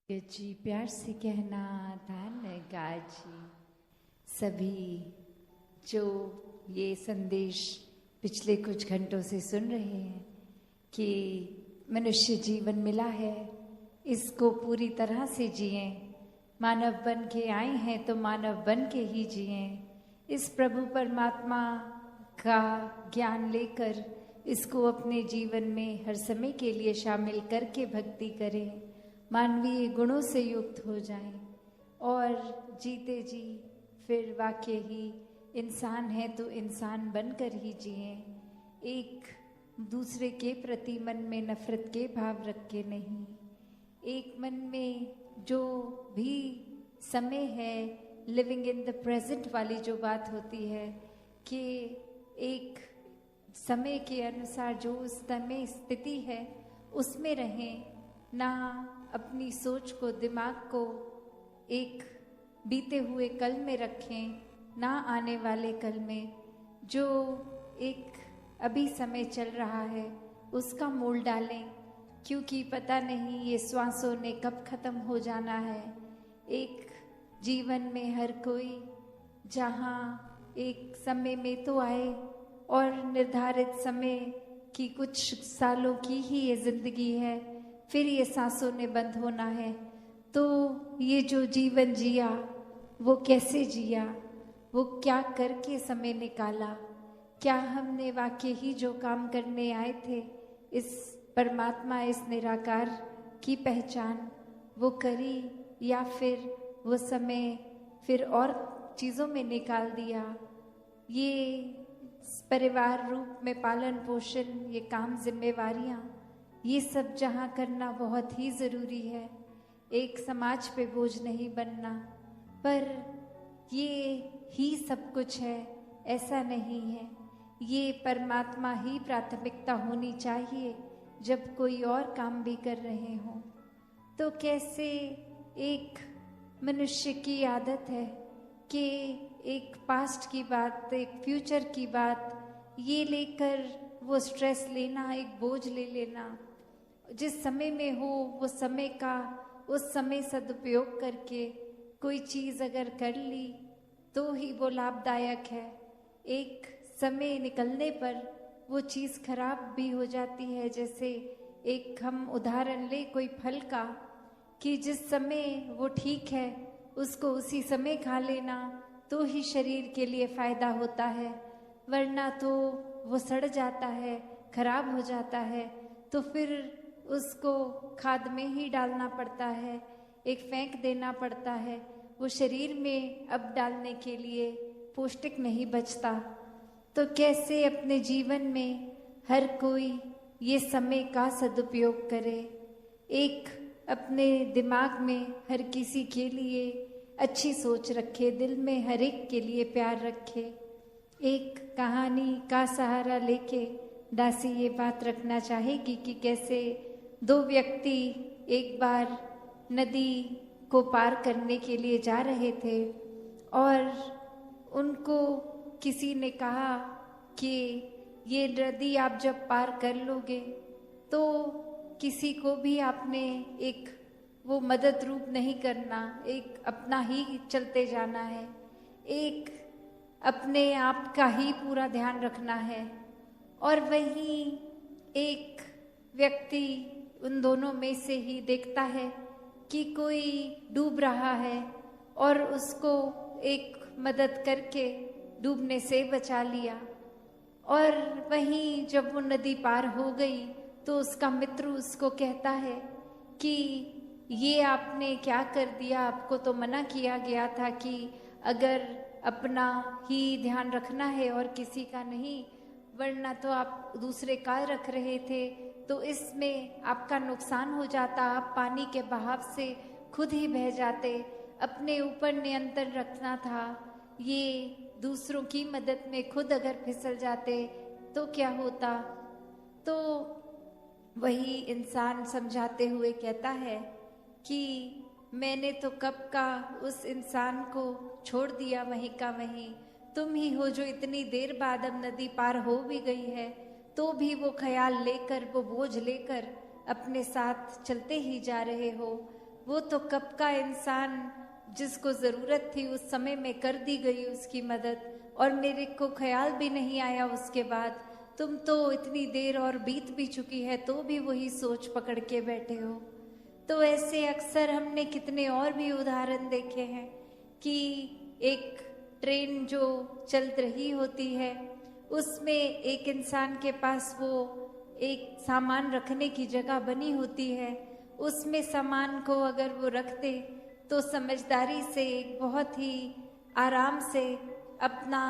जी प्यार से कहना धन गाजी। सभी जो ये संदेश पिछले कुछ घंटों से सुन रहे हैं कि मनुष्य जीवन मिला है, इसको पूरी तरह से जिएं। मानव बन के आए हैं तो मानव बन के ही जिएं। इस प्रभु परमात्मा का ज्ञान लेकर इसको अपने जीवन में हर समय के लिए शामिल करके भक्ति करें, मानवीय गुणों से युक्त हो जाएं और जीते जी फिर वाकई ही इंसान है तो इंसान बनकर ही जिएं। एक दूसरे के प्रति मन में नफरत के भाव रख के नहीं, एक मन में जो भी समय है, लिविंग इन द प्रेजेंट वाली जो बात होती है कि एक समय के अनुसार जो उस समय स्थिति है उसमें रहें, ना अपनी सोच को, दिमाग को एक बीते हुए कल में रखें, ना आने वाले कल में। जो एक अभी समय चल रहा है उसका मोल डालें, क्योंकि पता नहीं ये श्वासों ने कब खत्म हो जाना है। एक जीवन में हर कोई जहाँ एक समय में तो आए और निर्धारित समय की कुछ सालों की ही ये जिंदगी है, फिर ये सांसों ने बंद होना है। तो ये जो जीवन जिया वो कैसे जिया, वो क्या करके समय निकाला, क्या हमने वाकई ही जो काम करने आए थे इस परमात्मा, इस निराकार की पहचान वो करी, या फिर वो समय फिर और चीज़ों में निकाल दिया। ये परिवार रूप में पालन पोषण, ये काम, जिम्मेवारियाँ, ये सब जहाँ करना बहुत ही ज़रूरी है। एक समाज पे बोझ नहीं बनना, पर ये ही सब कुछ है ऐसा नहीं है। ये परमात्मा ही प्राथमिकता होनी चाहिए जब कोई और काम भी कर रहे हों। तो कैसे एक मनुष्य की आदत है कि एक पास्ट की बात, एक फ्यूचर की बात ये लेकर वो स्ट्रेस लेना, एक बोझ ले लेना। जिस समय में हो वो समय का उस समय सदुपयोग करके कोई चीज़ अगर कर ली तो ही वो लाभदायक है। एक समय निकलने पर वो चीज़ खराब भी हो जाती है। जैसे एक हम उदाहरण ले कोई फल का, कि जिस समय वो ठीक है उसको उसी समय खा लेना तो ही शरीर के लिए फ़ायदा होता है, वरना तो वो सड़ जाता है, खराब हो जाता है, तो फिर उसको खाद में ही डालना पड़ता है, एक फेंक देना पड़ता है। वो शरीर में अब डालने के लिए पौष्टिक नहीं बचता। तो कैसे अपने जीवन में हर कोई ये समय का सदुपयोग करे, एक अपने दिमाग में हर किसी के लिए अच्छी सोच रखे, दिल में हर एक के लिए प्यार रखे। एक कहानी का सहारा लेके दासी ये बात रखना चाहेगी कि कैसे दो व्यक्ति एक बार नदी को पार करने के लिए जा रहे थे और उनको किसी ने कहा कि ये नदी आप जब पार कर लोगे तो किसी को भी आपने एक वो मदद रूप नहीं करना, एक अपना ही चलते जाना है, एक अपने आप का ही पूरा ध्यान रखना है। और वहीं एक व्यक्ति उन दोनों में से ही देखता है कि कोई डूब रहा है और उसको एक मदद करके डूबने से बचा लिया। और वहीं जब वो नदी पार हो गई तो उसका मित्र उसको कहता है कि ये आपने क्या कर दिया, आपको तो मना किया गया था कि अगर अपना ही ध्यान रखना है और किसी का नहीं, वरना तो आप दूसरे का रख रहे थे तो इसमें आपका नुकसान हो जाता, आप पानी के बहाव से खुद ही बह जाते, अपने ऊपर नियंत्रण रखना था। ये दूसरों की मदद में खुद अगर फिसल जाते तो क्या होता। तो वही इंसान समझाते हुए कहता है कि मैंने तो कब का उस इंसान को छोड़ दिया वहीं का वहीं, तुम ही हो जो इतनी देर बाद अब नदी पार हो भी गई है तो भी वो ख्याल लेकर, वो बोझ लेकर अपने साथ चलते ही जा रहे हो। वो तो कब का इंसान जिसको ज़रूरत थी उस समय में कर दी गई उसकी मदद, और मेरे को ख्याल भी नहीं आया उसके बाद। तुम तो इतनी देर और बीत भी चुकी है तो भी वही सोच पकड़ के बैठे हो। तो ऐसे अक्सर हमने कितने और भी उदाहरण देखे हैं कि एक ट्रेन जो चल रही होती है उसमें एक इंसान के पास वो एक सामान रखने की जगह बनी होती है, उसमें सामान को अगर वो रख दे तो समझदारी से एक बहुत ही आराम से अपना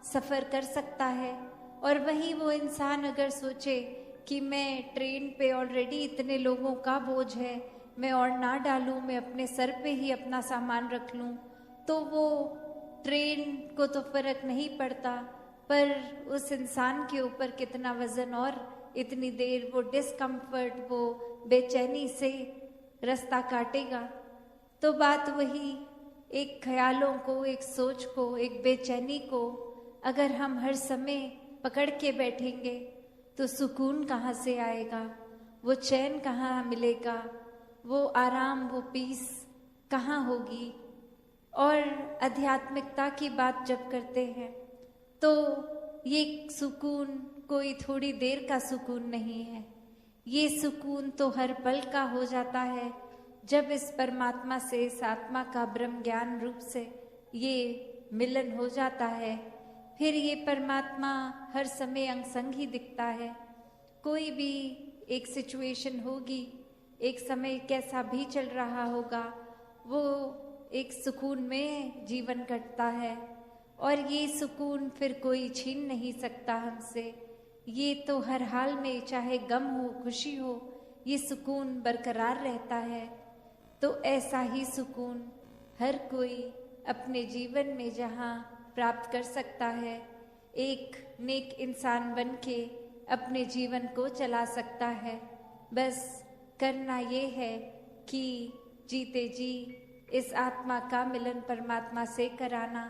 सफ़र कर सकता है। और वहीं वो इंसान अगर सोचे कि मैं ट्रेन पे ऑलरेडी इतने लोगों का बोझ है, मैं और ना डालूं, मैं अपने सर पे ही अपना सामान रख लूं, तो वो ट्रेन को तो फर्क नहीं पड़ता, पर उस इंसान के ऊपर कितना वजन और इतनी देर वो डिस्कम्फर्ट, वो बेचैनी से रास्ता काटेगा। तो बात वही, एक ख्यालों को, एक सोच को, एक बेचैनी को अगर हम हर समय पकड़ के बैठेंगे तो सुकून कहाँ से आएगा, वो चैन कहाँ मिलेगा, वो आराम, वो पीस कहाँ होगी। और आध्यात्मिकता की बात जब करते हैं तो ये सुकून कोई थोड़ी देर का सुकून नहीं है, ये सुकून तो हर पल का हो जाता है जब इस परमात्मा से, इस आत्मा का ब्रह्म ज्ञान रूप से ये मिलन हो जाता है। फिर ये परमात्मा हर समय अंग संग ही दिखता है। कोई भी एक सिचुएशन होगी, एक समय कैसा भी चल रहा होगा, वो एक सुकून में जीवन कटता है और ये सुकून फिर कोई छीन नहीं सकता हमसे। ये तो हर हाल में, चाहे गम हो, खुशी हो, ये सुकून बरकरार रहता है। तो ऐसा ही सुकून हर कोई अपने जीवन में जहाँ प्राप्त कर सकता है, एक नेक इंसान बन के अपने जीवन को चला सकता है। बस करना ये है कि जीते जी इस आत्मा का मिलन परमात्मा से कराना,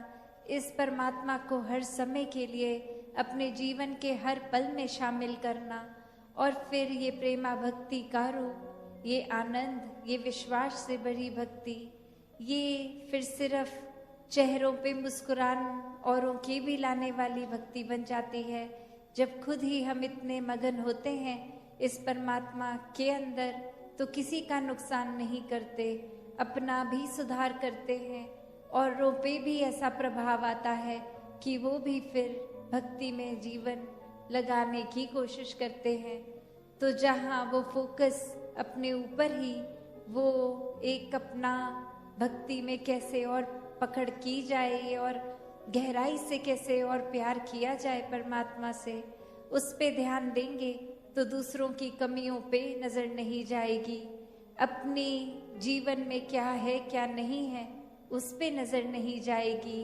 इस परमात्मा को हर समय के लिए अपने जीवन के हर पल में शामिल करना, और फिर ये प्रेमा भक्ति का रूप, ये आनंद, ये विश्वास से भरी भक्ति, ये फिर सिर्फ चेहरों पे मुस्कुरान औरों की भी लाने वाली भक्ति बन जाती है जब खुद ही हम इतने मगन होते हैं इस परमात्मा के अंदर, तो किसी का नुकसान नहीं करते, अपना भी सुधार करते हैं, औरों पे भी ऐसा प्रभाव आता है कि वो भी फिर भक्ति में जीवन लगाने की कोशिश करते हैं। तो जहाँ वो फोकस अपने ऊपर ही, वो एक अपना भक्ति में कैसे और पकड़ की जाए और गहराई से कैसे और प्यार किया जाए परमात्मा से, उस पे ध्यान देंगे तो दूसरों की कमियों पे नज़र नहीं जाएगी। अपने जीवन में क्या है क्या नहीं है उस पे नज़र नहीं जाएगी।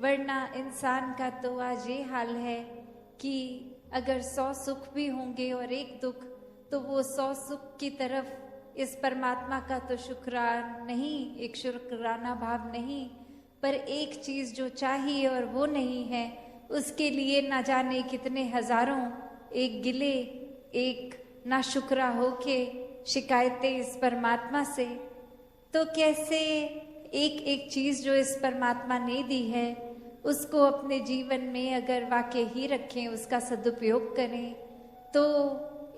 वरना इंसान का तो आज ये हाल है कि अगर 100 सुख भी होंगे और एक दुख, तो वो 100 सुख की तरफ इस परमात्मा का तो शुक्राना नहीं, एक शुक्राना भाव नहीं, पर एक चीज़ जो चाहिए और वो नहीं है, उसके लिए ना जाने कितने हजारों एक गिले, एक नाशुक्रा होके शिकायतें इस परमात्मा से। तो कैसे एक एक चीज़ जो इस परमात्मा ने दी है उसको अपने जीवन में अगर वाकई ही रखें, उसका सदुपयोग करें, तो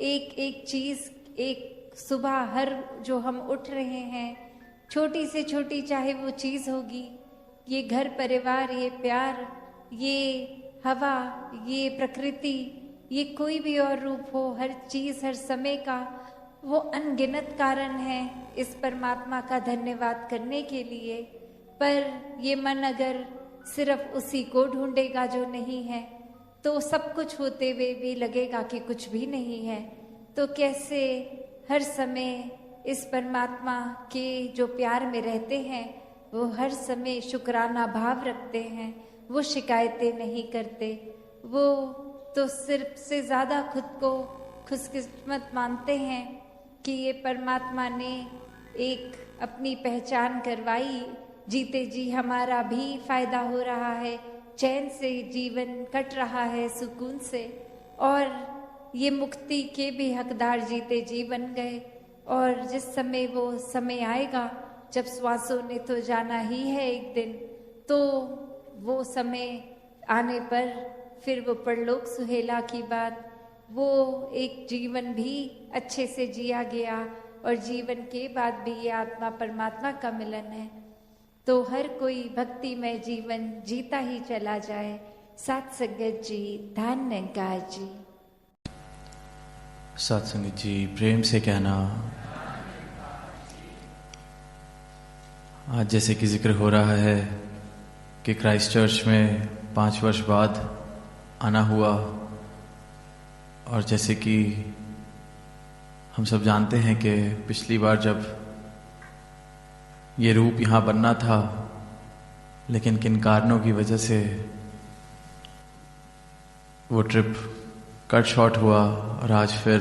एक एक चीज़, एक सुबह हर जो हम उठ रहे हैं, छोटी से छोटी चाहे वो चीज़ होगी, ये घर परिवार, ये प्यार, ये हवा, ये प्रकृति, ये कोई भी और रूप हो, हर चीज़ हर समय का वो अनगिनत कारण है इस परमात्मा का धन्यवाद करने के लिए। पर ये मन अगर सिर्फ उसी को ढूंढेगा जो नहीं है, तो सब कुछ होते हुए भी लगेगा कि कुछ भी नहीं है। तो कैसे हर समय इस परमात्मा के जो प्यार में रहते हैं वो हर समय शुक्राना भाव रखते हैं, वो शिकायतें नहीं करते, वो तो सिर्फ से ज़्यादा खुद को खुशकिस्मत मानते हैं कि ये परमात्मा ने एक अपनी पहचान करवाई, जीते जी हमारा भी फायदा हो रहा है, चैन से जीवन कट रहा है सुकून से, और ये मुक्ति के भी हकदार जीते जी बन गए। और जिस समय वो समय आएगा जब श्वासों ने तो जाना ही है एक दिन, तो वो समय आने पर फिर वो परलोक सुहेला की बात, वो एक जीवन भी अच्छे से जिया गया और जीवन के बाद भी ये आत्मा परमात्मा का मिलन है। तो हर कोई भक्तिमय जीवन जीता ही चला जाए। सात संगत जी, धन्यवाद जी। सात संगत जी, प्रेम से कहना। आज जैसे कि जिक्र हो रहा है कि क्राइस्ट चर्च में 5 वर्ष बाद आना हुआ, और जैसे कि हम सब जानते हैं कि पिछली बार जब ये रूप यहाँ बनना था, लेकिन किन कारणों की वजह से वो ट्रिप कट शॉर्ट हुआ, और आज फिर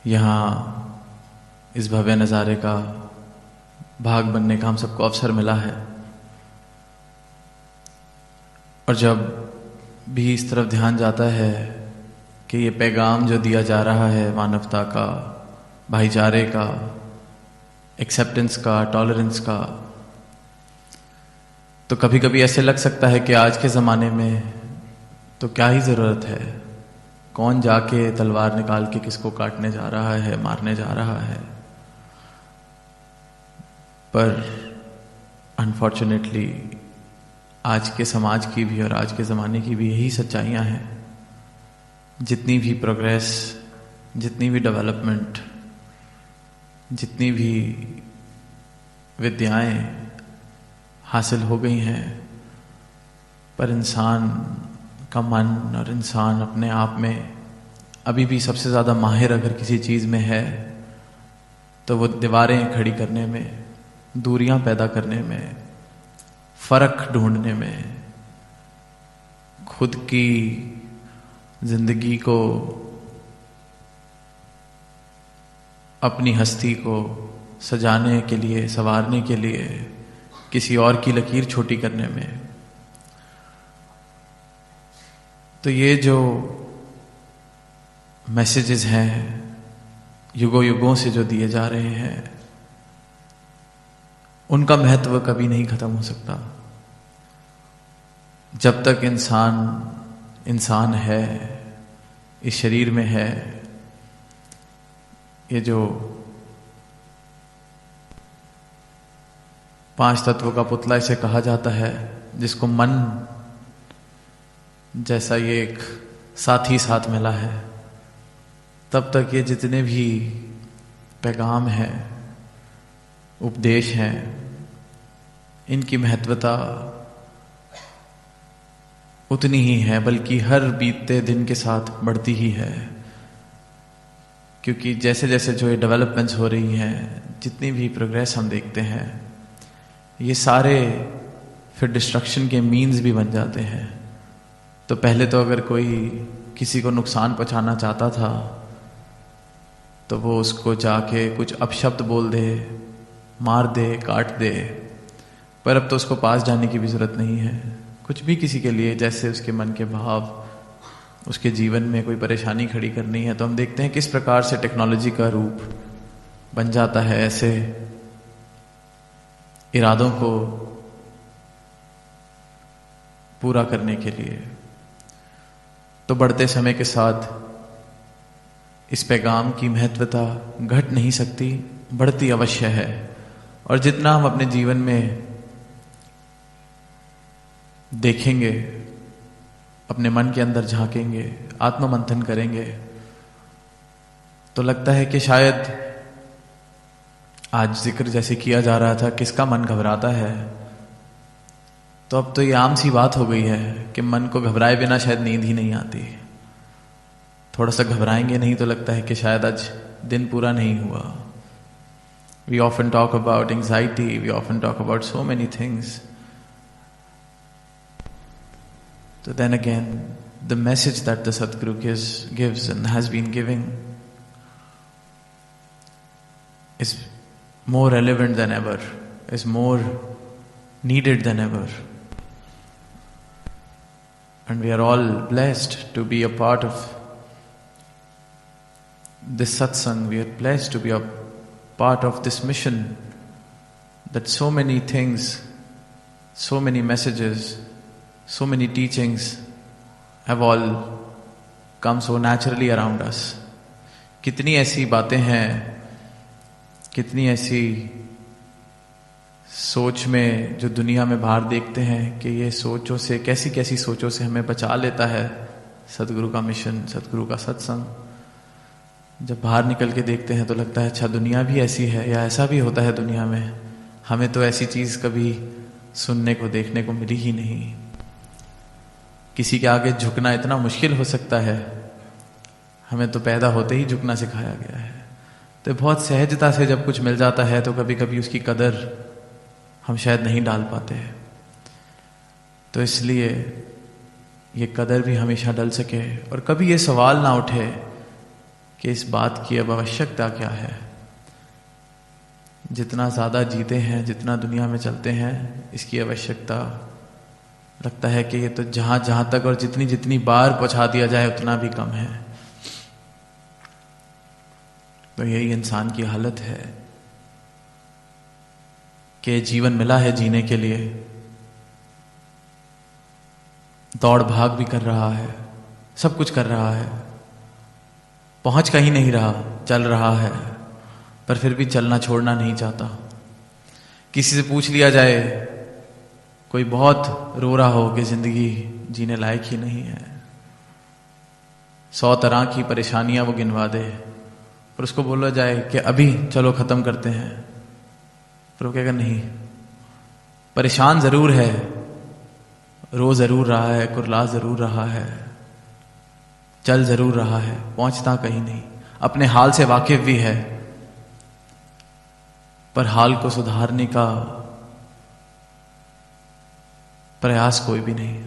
यहाँ इस भव्य नज़ारे का भाग बनने का हम सबको अवसर मिला है। और जब भी इस तरफ ध्यान जाता है कि ये पैगाम जो दिया जा रहा है मानवता का, भाईचारे का, एक्सेप्टेंस का, टॉलरेंस का, तो कभी कभी ऐसे लग सकता है कि आज के ज़माने में तो क्या ही ज़रूरत है, कौन जाके तलवार निकाल के किसको काटने जा रहा है, मारने जा रहा है। पर अनफॉर्चुनेटली आज के समाज की भी और आज के ज़माने की भी यही सच्चाइयाँ हैं। जितनी भी प्रोग्रेस, जितनी भी डेवलपमेंट, जितनी भी विद्याएं हासिल हो गई हैं, पर इंसान का मन और इंसान अपने आप में अभी भी सबसे ज़्यादा माहिर अगर किसी चीज़ में है तो वो दीवारें खड़ी करने में, दूरियां पैदा करने में, फ़र्क ढूंढने में, खुद की जिंदगी को, अपनी हस्ती को सजाने के लिए, संवारने के लिए किसी और की लकीर छोटी करने में। तो ये जो मैसेजेस हैं युगों युगों से जो दिए जा रहे हैं, उनका महत्व कभी नहीं खत्म हो सकता। जब तक इंसान इंसान है, इस शरीर में है, ये जो 5 तत्व का पुतला इसे कहा जाता है, जिसको मन जैसा ये एक साथी साथ मिला है, तब तक ये जितने भी पैगाम हैं, उपदेश हैं, इनकी महत्वता उतनी ही है, बल्कि हर बीतते दिन के साथ बढ़ती ही है। क्योंकि जैसे जैसे जो ये डेवलपमेंट्स हो रही हैं, जितनी भी प्रोग्रेस हम देखते हैं, ये सारे फिर डिस्ट्रक्शन के मीन्स भी बन जाते हैं। तो पहले तो अगर कोई किसी को नुकसान पहुंचाना चाहता था तो वो उसको जाके कुछ अपशब्द बोल दे, मार दे, काट दे, पर अब तो उसको पास जाने की भी जरूरत नहीं है। कुछ भी किसी के लिए जैसे उसके मन के भाव, उसके जीवन में कोई परेशानी खड़ी करनी है, तो हम देखते हैं किस प्रकार से टेक्नोलॉजी का रूप बन जाता है ऐसे इरादों को पूरा करने के लिए। तो बढ़ते समय के साथ इस पैगाम की महत्वता घट नहीं सकती, बढ़ती अवश्य है। और जितना हम अपने जीवन में देखेंगे, अपने मन के अंदर झांकेंगे, आत्ममंथन करेंगे, तो लगता है कि शायद आज जिक्र जैसे किया जा रहा था, किसका मन घबराता है, तो अब तो ये आम सी बात हो गई है कि मन को घबराए बिना शायद नींद ही नहीं आती। थोड़ा सा घबराएंगे नहीं तो लगता है कि शायद आज दिन पूरा नहीं हुआ। We often talk about anxiety, we often talk about so many things. So then again, the message that the Sadhguru gives and has been giving is more relevant than ever, is more needed than ever. And we are all blessed to be a part of this satsang, we are blessed to be a part of this mission, that so many things, so many messages, so many teachings have all come so naturally around us. कितनी ऐसी बातें हैं, कितनी ऐसी सोच में जो दुनिया में बाहर देखते हैं कि ये सोचों से, कैसी कैसी सोचों से हमें बचा लेता है सदगुरु का मिशन, सदगुरु का सत्संग। जब बाहर निकल के देखते हैं तो लगता है अच्छा दुनिया भी ऐसी है, या ऐसा भी होता है दुनिया में। हमें तो ऐसी चीज कभी सुनने को, देखने को मिली ही नहीं। किसी के आगे झुकना इतना मुश्किल हो सकता है, हमें तो पैदा होते ही झुकना सिखाया गया है। तो बहुत सहजता से जब कुछ मिल जाता है तो कभी कभी उसकी कदर हम शायद नहीं डाल पाते हैं। तो इसलिए ये कदर भी हमेशा डल सके और कभी ये सवाल ना उठे कि इस बात की अब आवश्यकता क्या है। जितना ज्यादा जीते हैं, जितना दुनिया में चलते हैं, इसकी आवश्यकता लगता है कि ये तो जहां जहां तक और जितनी जितनी बार पहुंचा दिया जाए उतना भी कम है। तो यही इंसान की हालत है कि जीवन मिला है जीने के लिए, दौड़ भाग भी कर रहा है, सब कुछ कर रहा है, पहुंच कहीं नहीं रहा, चल रहा है, पर फिर भी चलना छोड़ना नहीं चाहता। किसी से पूछ लिया जाए, कोई बहुत रो रहा हो कि जिंदगी जीने लायक ही नहीं है, 100 तरह की परेशानियां वो गिनवा दे, और उसको बोला जाए कि अभी चलो खत्म करते हैं, पर वो कहेगा नहीं। परेशान जरूर है, रो जरूर रहा है, कुरला जरूर रहा है, चल जरूर रहा है, पहुंचता कहीं नहीं, अपने हाल से वाकिफ भी है, पर हाल को सुधारने का प्रयास कोई भी नहीं,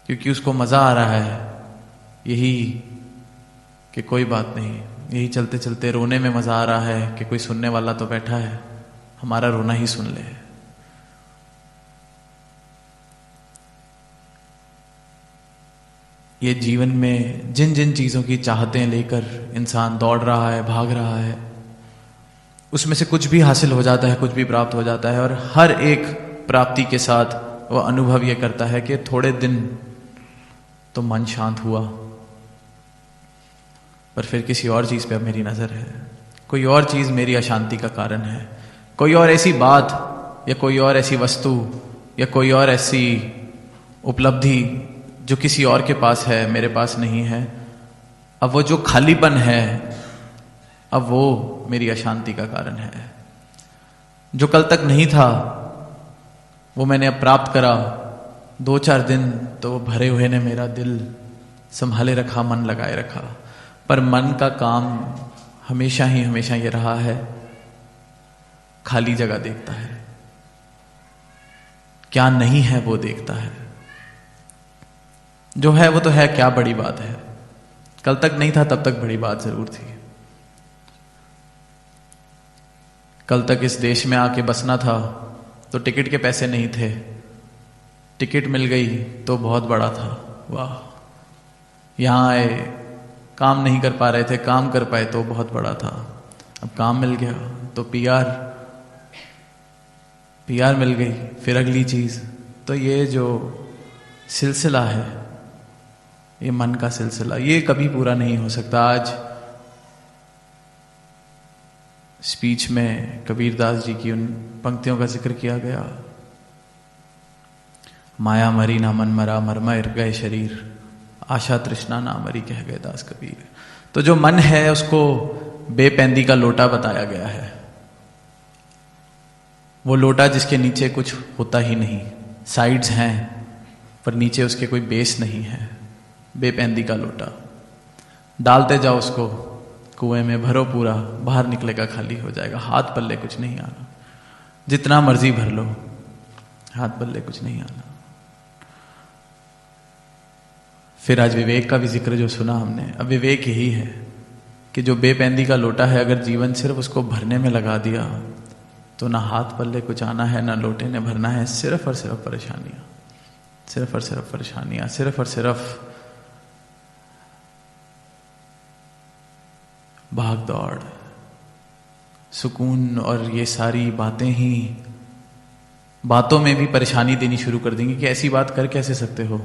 क्योंकि उसको मजा आ रहा है यही कि कोई बात नहीं, यही चलते चलते रोने में मजा आ रहा है कि कोई सुनने वाला तो बैठा है, हमारा रोना ही सुन ले। ये जीवन में जिन जिन चीजों की चाहतें लेकर इंसान दौड़ रहा है, भाग रहा है, उसमें से कुछ भी हासिल हो जाता है, कुछ भी प्राप्त हो जाता है, और हर एक प्राप्ति के साथ वो अनुभव ये करता है कि थोड़े दिन तो मन शांत हुआ, पर फिर किसी और चीज पे अब मेरी नजर है, कोई और चीज मेरी अशांति का कारण है, कोई और ऐसी बात या कोई और ऐसी वस्तु या कोई और ऐसी उपलब्धि जो किसी और के पास है, मेरे पास नहीं है। अब वो जो खालीपन है, अब वो मेरी अशांति का कारण है। जो कल तक नहीं था वो मैंने अब प्राप्त करा, 2-4 दिन तो वो भरे हुए ने मेरा दिल संभाले रखा, मन लगाए रखा, पर मन का काम हमेशा ये रहा है, खाली जगह देखता है, क्या नहीं है वो देखता है, जो है वो तो है, क्या बड़ी बात है, कल तक नहीं था तब तक बड़ी बात जरूर थी, कल तक इस देश में आके बसना था तो टिकट के पैसे नहीं थे, टिकट मिल गई तो बहुत बड़ा था, वाह। यहां आए, काम नहीं कर पा रहे थे, काम कर पाए तो बहुत बड़ा था, अब काम मिल गया तो पीआर मिल गई, फिर अगली चीज। तो ये जो सिलसिला है, ये मन का सिलसिला, ये कभी पूरा नहीं हो सकता। आज स्पीच में कबीरदास जी की उन पंक्तियों का जिक्र किया गया, माया मरी ना मन मरा, मर गए शरीर, आशा तृष्णा ना मरी, कह गए दास कबीर। तो जो मन है उसको बेपेंदी का लोटा बताया गया है, वो लोटा जिसके नीचे कुछ होता ही नहीं, साइड्स हैं पर नीचे उसके कोई बेस नहीं है, बेपेंदी का लोटा। डालते जाओ उसको कुएं में, भरो पूरा, बाहर निकलेगा खाली हो जाएगा, हाथ पल्ले कुछ नहीं आना, जितना मर्जी भर लो, हाथ पल्ले कुछ नहीं आना। फिर आज विवेक का भी जिक्र जो सुना हमने, अब विवेक यही है कि जो बेपेंदी का लोटा है, अगर जीवन सिर्फ उसको भरने में लगा दिया तो ना हाथ पल्ले कुछ आना है, ना लोटे ने भरना है, सिर्फ और सिर्फ परेशानियां, सिर्फ और सिर्फ परेशानियां, सिर्फ और सिर्फ भाग दौड़, सुकून और ये सारी बातें ही बातों में भी परेशानी देनी शुरू कर देंगी कि ऐसी बात कर कैसे सकते हो,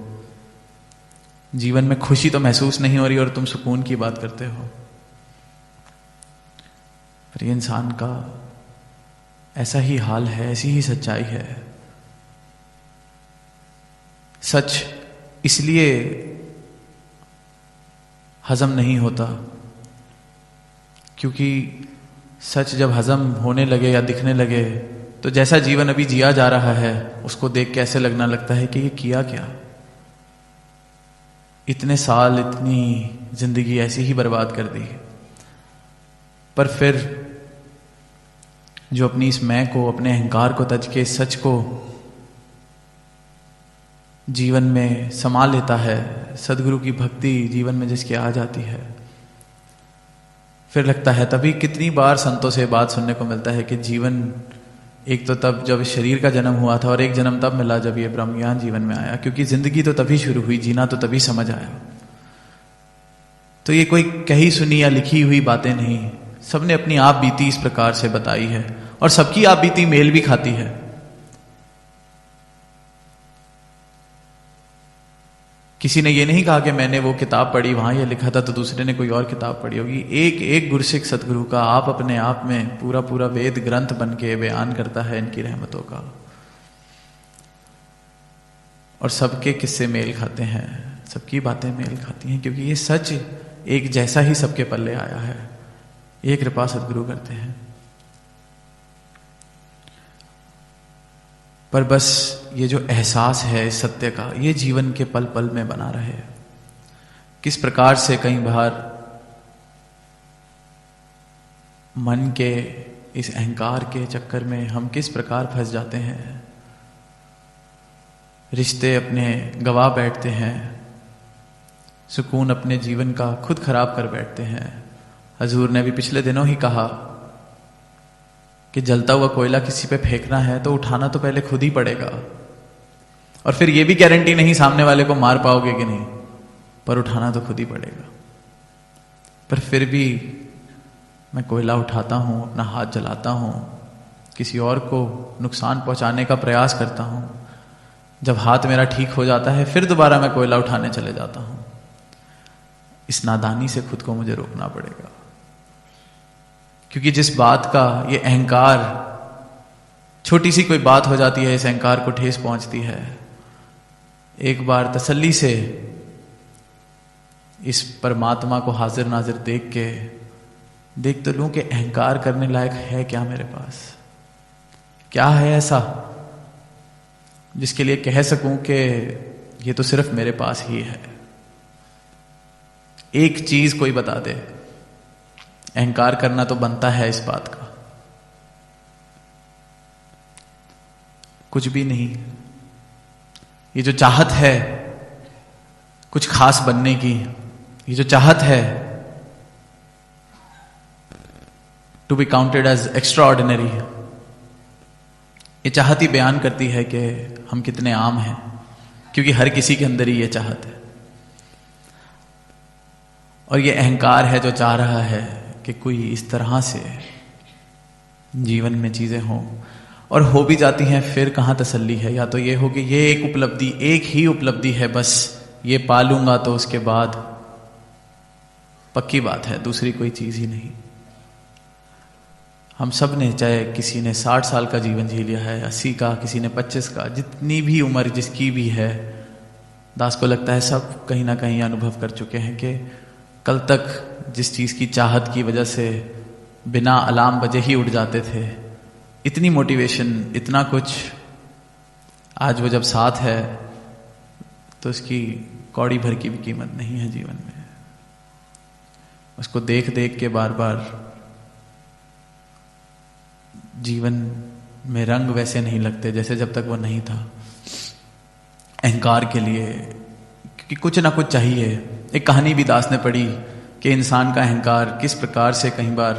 जीवन में खुशी तो महसूस नहीं हो रही और तुम सुकून की बात करते हो। पर ये इंसान का ऐसा ही हाल है, ऐसी ही सच्चाई है। सच इसलिए हजम नहीं होता क्योंकि सच जब हजम होने लगे या दिखने लगे तो जैसा जीवन अभी जिया जा रहा है उसको देख के ऐसे लगना लगता है कि ये किया क्या, इतने साल इतनी जिंदगी ऐसी ही बर्बाद कर दी। पर फिर जो अपनी इस मैं को, अपने अहंकार को तज के सच को जीवन में समा लेता है, सदगुरु की भक्ति जीवन में जिसके आ जाती है, फिर लगता है, तभी कितनी बार संतों से बात सुनने को मिलता है कि जीवन एक तो तब जब शरीर का जन्म हुआ था और एक जन्म तब मिला जब ये ब्रह्म ज्ञान जीवन में आया, क्योंकि जिंदगी तो तभी शुरू हुई, जीना तो तभी समझ आया। तो ये कोई कही सुनी या लिखी हुई बातें नहीं, सबने अपनी आप बीती इस प्रकार से बताई है और सबकी आप बीती मेल भी खाती है। किसी ने ये नहीं कहा कि मैंने वो किताब पढ़ी वहां ये लिखा था तो दूसरे ने कोई और किताब पढ़ी होगी। एक एक गुरसिख सतगुरु का आप अपने आप में पूरा पूरा वेद ग्रंथ बन के बयान करता है इनकी रहमतों का, और सबके किस्से मेल खाते हैं, सबकी बातें मेल खाती हैं, क्योंकि ये सच एक जैसा ही सबके पल्ले आया है। ये कृपा सतगुरु करते हैं। पर बस ये जो एहसास है इस सत्य का, ये जीवन के पल पल में बना रहे। किस प्रकार से कई बार मन के इस अहंकार के चक्कर में हम किस प्रकार फंस जाते हैं, रिश्ते अपने गवा बैठते हैं, सुकून अपने जीवन का खुद खराब कर बैठते हैं। हजूर ने भी पिछले दिनों ही कहा कि जलता हुआ कोयला किसी पे फेंकना है तो उठाना तो पहले खुद ही पड़ेगा, और फिर ये भी गारंटी नहीं सामने वाले को मार पाओगे कि नहीं, पर उठाना तो खुद ही पड़ेगा। पर फिर भी मैं कोयला उठाता हूं, अपना हाथ जलाता हूं, किसी और को नुकसान पहुंचाने का प्रयास करता हूं। जब हाथ मेरा ठीक हो जाता है फिर दोबारा मैं कोयला उठाने चले जाता हूं। इस नादानी से खुद को मुझे रोकना पड़ेगा, क्योंकि जिस बात का ये अहंकार, छोटी सी कोई बात हो जाती है इस अहंकार को ठेस पहुंचती है। एक बार तसल्ली से इस परमात्मा को हाजिर नाजिर देख तो लूं कि अहंकार करने लायक है क्या मेरे पास, क्या है ऐसा जिसके लिए कह सकूं कि ये तो सिर्फ मेरे पास ही है। एक चीज कोई बता दे, अहंकार करना तो बनता है इस बात का, कुछ भी नहीं। ये जो चाहत है कुछ खास बनने की, ये जो चाहत है to be counted as extraordinary, ये चाहत ही बयान करती है कि हम कितने आम हैं, क्योंकि हर किसी के अंदर ही ये चाहत है। और ये अहंकार है जो चाह रहा है कि कोई इस तरह से जीवन में चीजें हों, और हो भी जाती हैं फिर कहां तसल्ली है। या तो ये हो कि ये एक उपलब्धि, एक ही उपलब्धि है, बस ये पा लूंगा तो उसके बाद पक्की बात है, दूसरी कोई चीज ही नहीं। हम सब ने, चाहे किसी ने 60 साल का जीवन जी लिया है, 80 का, किसी ने 25 का, जितनी भी उम्र जिसकी भी है, दास को लगता है सब कहीं ना कहीं अनुभव कर चुके हैं कि कल तक जिस चीज की चाहत की वजह से बिना अलार्म बजे ही उठ जाते थे, इतनी मोटिवेशन, इतना कुछ, आज वो जब साथ है तो उसकी कौड़ी भर की भी कीमत नहीं है जीवन में। उसको देख देख के बार बार जीवन में रंग वैसे नहीं लगते जैसे जब तक वो नहीं था। अहंकार के लिए, क्योंकि कुछ ना कुछ चाहिए। एक कहानी भी दास ने पढ़ी कि इंसान का अहंकार किस प्रकार से, कई बार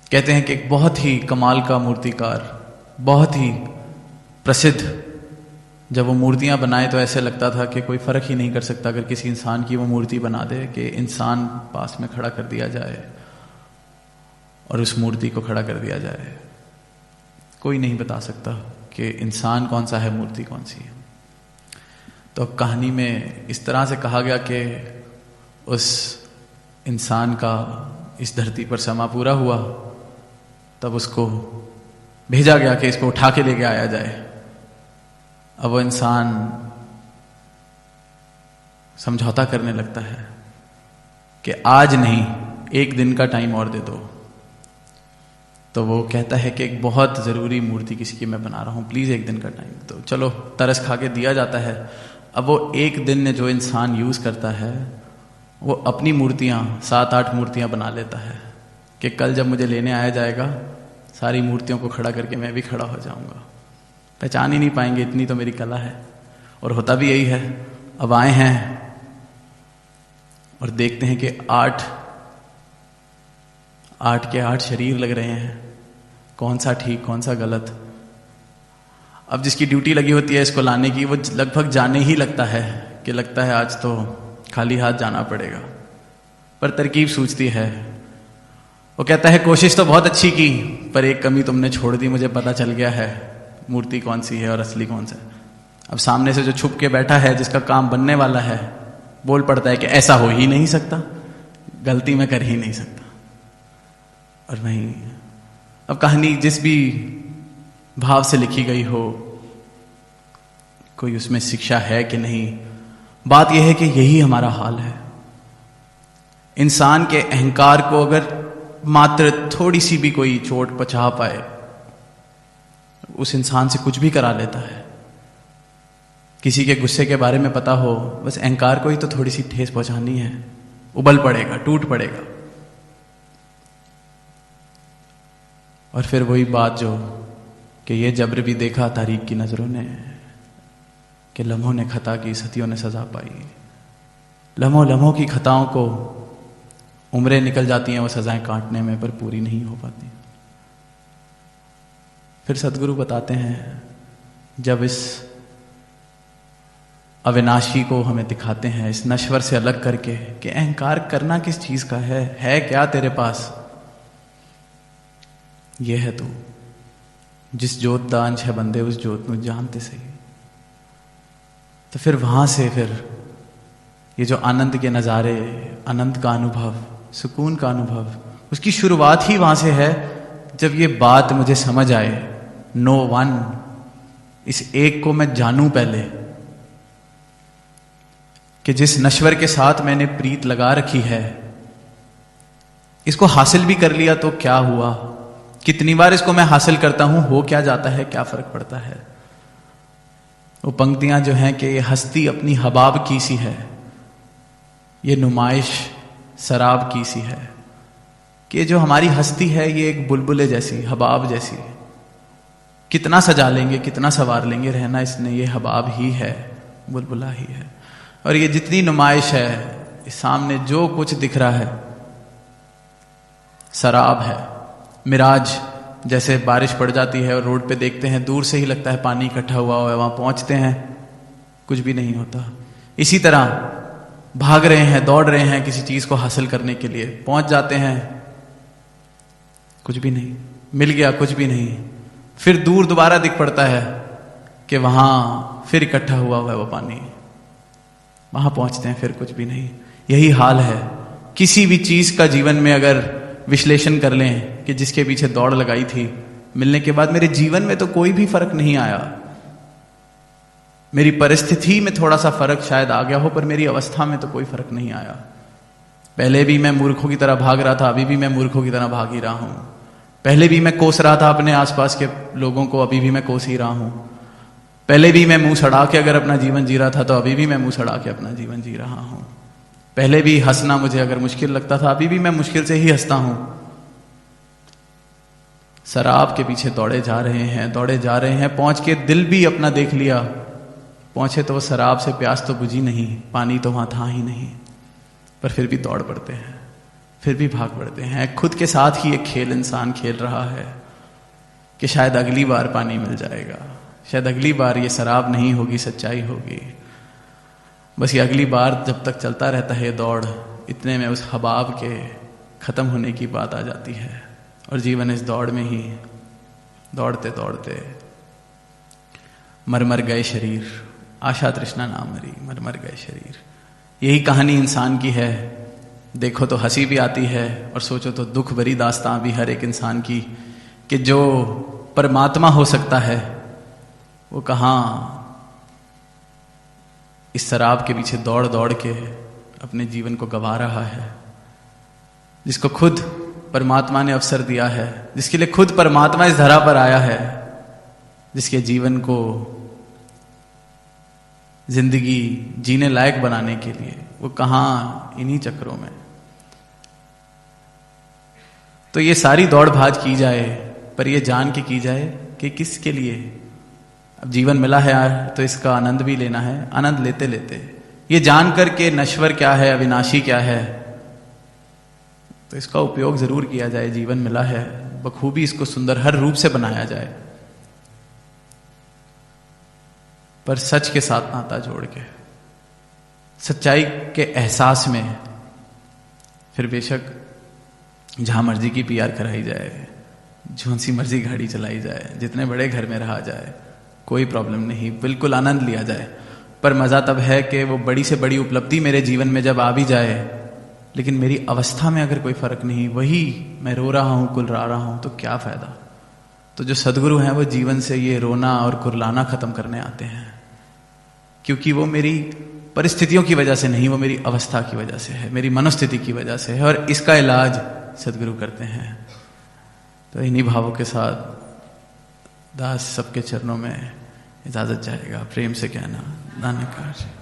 कहते हैं कि एक बहुत ही कमाल का मूर्तिकार, बहुत ही प्रसिद्ध जब वो मूर्तियां बनाए तो ऐसे लगता था कि कोई फर्क ही नहीं कर सकता अगर किसी इंसान की वो मूर्ति बना दे, कि इंसान पास में खड़ा कर दिया जाए और उस मूर्ति को खड़ा कर दिया जाए। कोई नहीं बता सकता कि इंसान कौन सा है, मूर्ति कौन सी है। तो अब कहानी में इस तरह से कहा गया कि उस इंसान का इस धरती पर समा पूरा हुआ, तब उसको भेजा गया कि इसको उठा के लेके आया जाए। अब वो इंसान समझौता करने लगता है कि आज नहीं, एक दिन का टाइम और दे दो। तो वो कहता है कि एक बहुत ज़रूरी मूर्ति किसी की मैं बना रहा हूँ, प्लीज़ एक दिन का टाइम दो। चलो, तरस खा के दिया जाता है। अब वो एक दिन में जो इंसान यूज़ करता है, वो अपनी मूर्तियाँ 7-8 मूर्तियाँ बना लेता है कि कल जब मुझे लेने आया जाएगा, सारी मूर्तियों को खड़ा करके मैं भी खड़ा हो जाऊँगा, पहचान ही नहीं पाएंगे, इतनी तो मेरी कला है। और होता भी यही है। अब आए हैं और देखते हैं कि 8 के 8 शरीर लग रहे हैं, कौन सा ठीक कौन सा गलत। अब जिसकी ड्यूटी लगी होती है इसको लाने की, वो लगभग जाने ही लगता है कि लगता है आज तो खाली हाथ जाना पड़ेगा। पर तरकीब सूझती है। वो कहता है कोशिश तो बहुत अच्छी की, पर एक कमी तुमने छोड़ दी, मुझे पता चल गया है मूर्ति कौन सी है और असली कौन सा है। अब सामने से जो छुप के बैठा है, जिसका काम बनने वाला है, बोल पड़ता है कि ऐसा हो ही नहीं सकता, गलती मैं कर ही नहीं सकता। और वहीं अब कहानी जिस भी भाव से लिखी गई हो, कोई उसमें शिक्षा है कि नहीं, बात यह है कि यही हमारा हाल है। इंसान के अहंकार को अगर मात्र थोड़ी सी भी कोई चोट पहुंचा पाए, उस इंसान से कुछ भी करा लेता है। किसी के गुस्से के बारे में पता हो, बस अहंकार को ही तो थोड़ी सी ठेस पहुंचानी है, उबल पड़ेगा, टूट पड़ेगा। और फिर वही बात जो कि ये जबर भी देखा तारीख की नजरों ने, कि लम्हों ने खता की सतियों ने सजा पाई। लम्हों की खताओं को उम्रें निकल जाती हैं वो सजाएं काटने में, पर पूरी नहीं हो पाती। फिर सदगुरु बताते हैं, जब इस अविनाशी को हमें दिखाते हैं, इस नश्वर से अलग करके, कि अहंकार करना किस चीज का है क्या तेरे पास? यह है तू जिस जोत दा अंश है बंदे, उस जोत ਨੂੰ जानते सही। तो फिर वहां से फिर ये जो आनंद के नजारे, आनंद का अनुभव, सुकून का अनुभव, उसकी शुरुआत ही वहां से है जब ये बात मुझे समझ आए। नो वन, इस एक को मैं जानूं पहले, कि जिस नश्वर के साथ मैंने प्रीत लगा रखी है, इसको हासिल भी कर लिया तो क्या हुआ? कितनी बार इसको मैं हासिल करता हूं, हो क्या जाता है, क्या फर्क पड़ता है? वो पंक्तियां जो हैं कि ये हस्ती अपनी हबाब की सी है, ये नुमाइश शराब की सी है, कि जो हमारी हस्ती है ये एक बुलबुले जैसी, हबाब जैसी। कितना सजा लेंगे, कितना सवार लेंगे, रहना इसने ये हबाब ही है, बुलबुला ही है। और ये जितनी नुमाइश है, सामने जो कुछ दिख रहा है शराब है, मिराज। जैसे बारिश पड़ जाती है और रोड पे देखते हैं, दूर से ही लगता है पानी इकट्ठा हुआ है, वहां पहुंचते हैं कुछ भी नहीं होता। इसी तरह भाग रहे हैं, दौड़ रहे हैं किसी चीज को हासिल करने के लिए, पहुंच जाते हैं कुछ भी नहीं, मिल गया कुछ भी नहीं, फिर दूर दोबारा दिख पड़ता है कि वहां फिर इकट्ठा हुआ है वो पानी, वहां पहुंचते हैं फिर कुछ भी नहीं। यही हाल है किसी भी चीज का। जीवन में अगर विश्लेषण कर लें कि जिसके पीछे दौड़ लगाई थी, मिलने के बाद मेरे जीवन में तो कोई भी फर्क नहीं आया। मेरी परिस्थिति में थोड़ा सा फर्क शायद आ गया हो, पर मेरी अवस्था में तो कोई फर्क नहीं आया। पहले भी मैं मूर्खों की तरह भाग रहा था, अभी भी मैं मूर्खों की तरह भाग ही रहा हूं। पहले भी मैं कोस रहा था अपने आसपास के लोगों को, अभी भी मैं कोस ही रहा हूं। पहले भी मैं मुंह सड़ा के अगर अपना जीवन जी रहा था, तो अभी भी मैं मुंह सड़ा के अपना जीवन जी रहा हूं। पहले भी हंसना मुझे अगर मुश्किल लगता था, अभी भी मैं मुश्किल से ही हंसता हूं। शराब के पीछे दौड़े जा रहे हैं, पहुंच के दिल भी अपना देख लिया। पहुंचे तो वो शराब से प्यास तो बुझी नहीं, पानी तो वहां था ही नहीं, पर फिर भी दौड़ पड़ते हैं, फिर भी भाग पड़ते हैं। खुद के साथ ही एक खेल इंसान खेल रहा है कि शायद अगली बार पानी मिल जाएगा, शायद अगली बार ये शराब नहीं होगी, सच्चाई होगी। बस ये अगली बार जब तक चलता रहता है ये दौड़, इतने में उस हबाब के खत्म होने की बात आ जाती है। और जीवन इस दौड़ में ही दौड़ते दौड़ते मर मर गए शरीर, आशा तृष्णा ना मरी, मर मर गए शरीर। यही कहानी इंसान की है। देखो तो हंसी भी आती है और सोचो तो दुख भरी दास्तां भी हर एक इंसान की, कि जो परमात्मा हो सकता है वो कहाँ इस शराब के पीछे दौड़ दौड़ के अपने जीवन को गंवा रहा है। जिसको खुद परमात्मा ने अवसर दिया है, जिसके लिए खुद परमात्मा इस धरा पर आया है, जिसके जीवन को जिंदगी जीने लायक बनाने के लिए, वो कहाँ इन्हीं चक्रों में। तो ये सारी दौड़ भाज की जाए, पर ये जान के की जाए कि किसके लिए। अब जीवन मिला है यार, तो इसका आनंद भी लेना है। आनंद लेते लेते ये जान कर के नश्वर क्या है, अविनाशी क्या है, तो इसका उपयोग जरूर किया जाए। जीवन मिला है, बखूबी इसको सुंदर हर रूप से बनाया जाए, पर सच के साथ नाता जोड़ के, सच्चाई के एहसास में। फिर बेशक जहां मर्जी की पीआर कराई जाए, जो सी मर्जी गाड़ी चलाई जाए, जितने बड़े घर में रहा जाए, कोई प्रॉब्लम नहीं, बिल्कुल आनंद लिया जाए। पर मजा तब है कि वो बड़ी से बड़ी उपलब्धि मेरे जीवन में जब आ भी जाए, लेकिन मेरी अवस्था में अगर कोई फर्क नहीं, वही मैं रो रहा हूं, कुर्ला रहा हूं, तो क्या फायदा। तो जो सदगुरु हैं वो जीवन से ये रोना और कुर्लाना खत्म करने आते हैं, क्योंकि वो मेरी परिस्थितियों की वजह से नहीं, वो मेरी अवस्था की वजह से है, मेरी मनोस्थिति की वजह से है, और इसका इलाज सदगुरु करते हैं। तो इन्हीं भावों के साथ दास सबके चरणों में इजाजत चाहेगा। प्रेम से कहना, नानक।